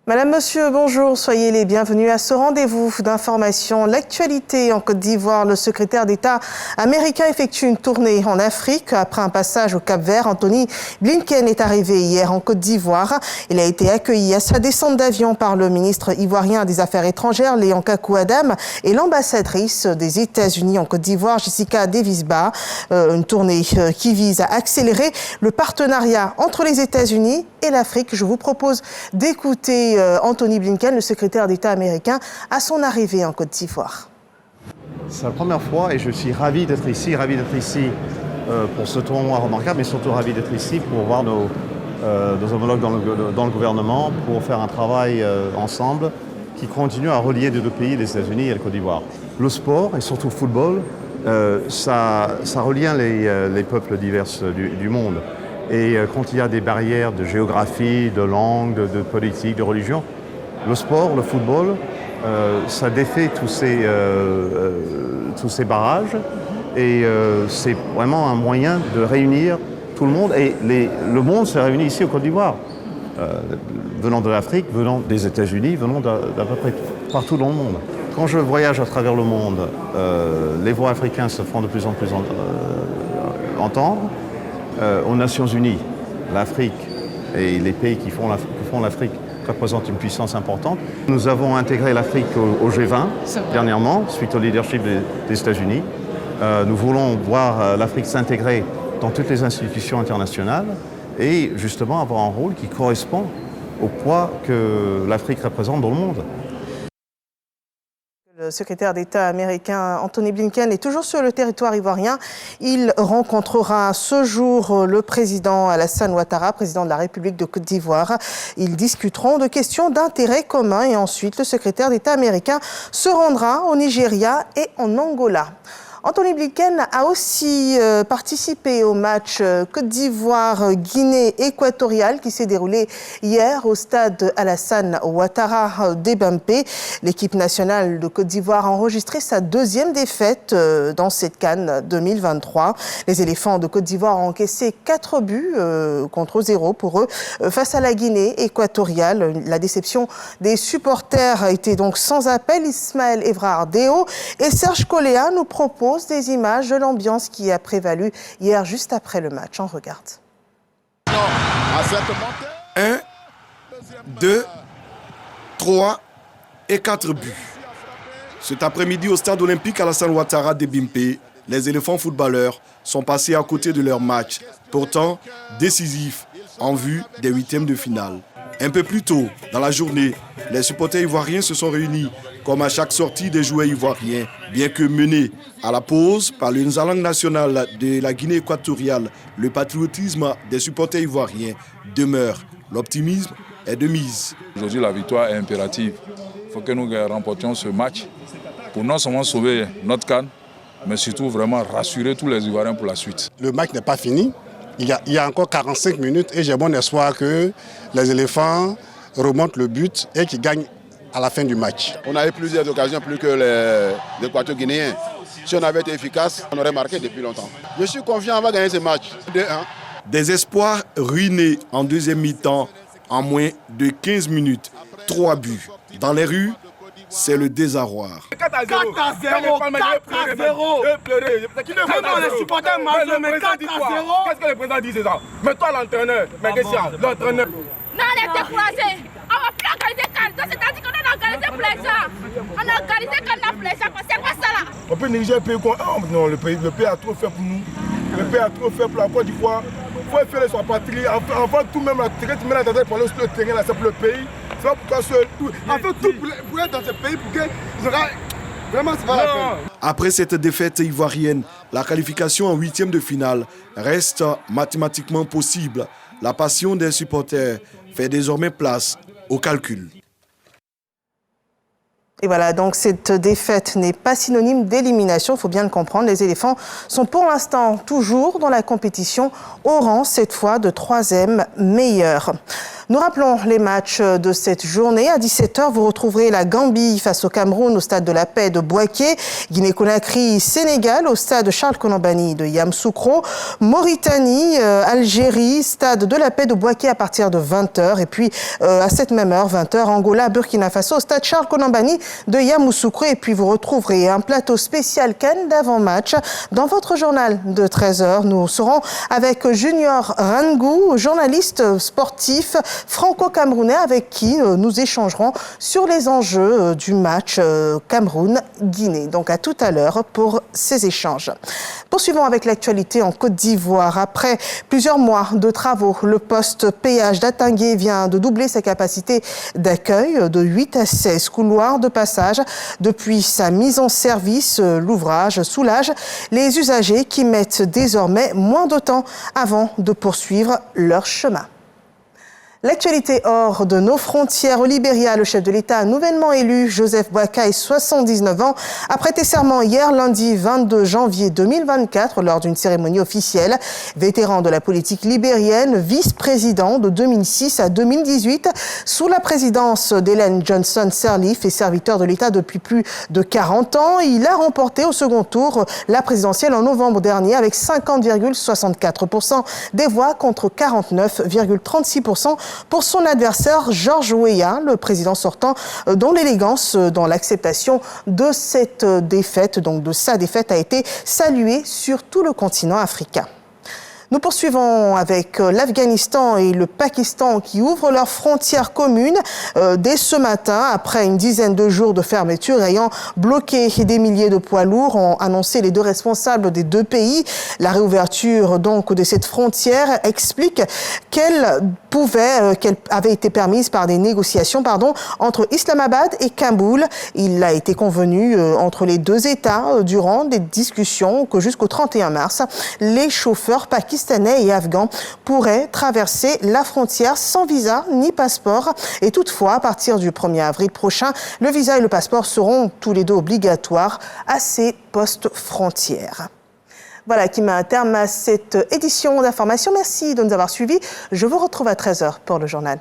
Madame, Monsieur, bonjour, soyez les bienvenus à ce rendez-vous d'information. L'actualité en Côte d'Ivoire, le secrétaire d'État américain effectue une tournée en Afrique. Après un passage au Cap-Vert, Anthony Blinken est arrivé hier en Côte d'Ivoire. Il a été accueilli à sa descente d'avion par le ministre ivoirien des Affaires étrangères, Léon Kakou-Adam, et l'ambassadrice des États-Unis en Côte d'Ivoire, Jessica Davis-Ba. Une tournée qui vise à accélérer le partenariat entre les États-Unis et l'Afrique. Je vous propose d'écouter Anthony Blinken, le secrétaire d'État américain, à son arrivée en Côte d'Ivoire. C'est la première fois et je suis ravi d'être ici pour ce tournoi remarquable, mais surtout ravi d'être ici pour voir nos homologues dans le gouvernement, pour faire un travail ensemble qui continue à relier les deux pays, les États-Unis et la Côte d'Ivoire. Le sport, et surtout le football, ça relie les peuples divers du monde. Et quand il y a des barrières de géographie, de langue, de politique, de religion, le sport, le football, ça défait tous ces barrages. Et c'est vraiment un moyen de réunir tout le monde. Et le monde s'est réuni ici au Côte d'Ivoire. Venant de l'Afrique, venant des États-Unis, venant d'à peu près partout dans le monde. Quand je voyage à travers le monde, les voix africains se font de plus en plus entendre. Aux Nations Unies, l'Afrique et les pays qui font l'Afrique représentent une puissance importante. Nous avons intégré l'Afrique au G20 dernièrement, suite au leadership des États-Unis. Nous voulons voir l'Afrique s'intégrer dans toutes les institutions internationales et justement avoir un rôle qui correspond au poids que l'Afrique représente dans le monde. Le secrétaire d'État américain Anthony Blinken est toujours sur le territoire ivoirien. Il rencontrera ce jour le président Alassane Ouattara, président de la République de Côte d'Ivoire. Ils discuteront de questions d'intérêt commun et ensuite le secrétaire d'État américain se rendra au Nigeria et en Angola. Anthony Blinken a aussi participé au match Côte d'Ivoire-Guinée équatoriale qui s'est déroulé hier au stade Alassane Ouattara d'Ebampé. L'équipe nationale de Côte d'Ivoire a enregistré sa deuxième défaite dans cette CAN 2023. Les éléphants de Côte d'Ivoire ont encaissé 4 buts contre 0 pour eux face à la Guinée équatoriale. La déception des supporters a été donc sans appel. Ismaël Evrard Déo et Serge Coléa nous proposent des images de l'ambiance qui a prévalu hier juste après le match. On regarde. 1, 2, 3 et 4 buts. Cet après-midi au stade olympique Alassane Ouattara d'Ebampé, les éléphants footballeurs sont passés à côté de leur match, pourtant décisif en vue des huitièmes de finale. Un peu plus tôt dans la journée, les supporters ivoiriens se sont réunis comme à chaque sortie des joueurs ivoiriens, bien que menés à la pause par le langue nationale de la Guinée équatoriale, le patriotisme des supporters ivoiriens demeure. L'optimisme est de mise. Aujourd'hui, la victoire est impérative. Il faut que nous remportions ce match pour non seulement sauver notre CAN, mais surtout vraiment rassurer tous les Ivoiriens pour la suite. Le match n'est pas fini. Il y a encore 45 minutes et j'ai bon espoir que les éléphants remontent le but et qu'ils gagnent à la fin du match. On a eu plusieurs occasions plus que les Équato-Guinéens. Si on avait été efficace, on aurait marqué depuis longtemps. Je suis confiant, on va gagner ce match 2-1. Des espoirs ruinés en deuxième mi-temps en moins de 15 minutes. 3 buts. Dans les rues, c'est le désarroi. 4 à 0. 4 à 0. 4 à 0. Les supporters majeurs, mais 4 à 0. Qu'est-ce que le président dit, c'est ça? Mais toi, l'entraîneur, mais qu'est-ce qu'il y a? L'entraîneur. Non, on est découragés. On va plus organiser CAN. C'est-à-dire qu'on a organisé pour les gens. On a organisé CAN pour les gens. C'est quoi ça là? On peut négliger le pays quoi? Non, le pays a trop fait pour nous. Le pays a trop fait pour la Côte d'Ivoire. Il faut faire son patrie. Avant tout, même la traite, mais la tête pour aller sur le terrain, là, c'est pour le pays. C'est pas pourquoi tout. En fait, tout pour être dans ce pays, pour que vraiment, c'est pas la peine. Après cette défaite ivoirienne, la qualification en huitième de finale reste mathématiquement possible. La passion des supporters fait désormais place au calcul. Et voilà, donc cette défaite n'est pas synonyme d'élimination, il faut bien le comprendre. Les éléphants sont pour l'instant toujours dans la compétition, au rang cette fois de 3e meilleur. Nous rappelons les matchs de cette journée. À 17h, vous retrouverez la Gambie face au Cameroun au stade de la Paix de Bouaké. Guinée-Conakry, Sénégal au stade Charles Konan-Banny de Yamoussoukro. Mauritanie, Algérie, stade de la Paix de Bouaké à partir de 20h. Et puis à cette même heure, 20h, Angola, Burkina Faso au stade Charles Konan-Banny de Yamoussoukro. Et puis vous retrouverez un plateau spécial CAN d'avant-match. Dans votre journal de 13h, nous serons avec Junior Rangou, journaliste sportif franco-camerounais avec qui nous échangerons sur les enjeux du match Cameroun-Guinée. Donc à tout à l'heure pour ces échanges. Poursuivons avec l'actualité en Côte d'Ivoire. Après plusieurs mois de travaux, le poste péage d'Atingué vient de doubler sa capacité d'accueil de 8 à 16 couloirs de passage. Depuis sa mise en service, l'ouvrage soulage les usagers qui mettent désormais moins de temps avant de poursuivre leur chemin. L'actualité hors de nos frontières. Au Libéria, le chef de l'État nouvellement élu, Joseph Boakai, 79 ans, a prêté serment hier, lundi 22 janvier 2024, lors d'une cérémonie officielle. Vétéran de la politique libérienne, vice-président de 2006 à 2018, sous la présidence d'Ellen Johnson Sirleaf et serviteur de l'État depuis plus de 40 ans, il a remporté au second tour la présidentielle en novembre dernier avec 50,64% des voix contre 49,36% pour son adversaire George Weah, le président sortant, dont l'élégance dans l'acceptation de cette défaite, donc de sa défaite, a été saluée sur tout le continent africain. Nous poursuivons avec l'Afghanistan et le Pakistan qui ouvrent leurs frontières communes dès ce matin. Après une dizaine de jours de fermeture ayant bloqué des milliers de poids lourds, ont annoncé les deux responsables des deux pays. La réouverture donc de cette frontière explique qu'elle avait été permise par des négociations entre Islamabad et Kaboul. Il a été convenu entre les deux États durant des discussions que jusqu'au 31 mars, les chauffeurs pakistanais et afghans pourraient traverser la frontière sans visa ni passeport. Et toutefois, à partir du 1er avril prochain, le visa et le passeport seront tous les deux obligatoires à ces postes frontières. Voilà qui met un terme à cette édition d'information. Merci de nous avoir suivis. Je vous retrouve à 13h pour le journal.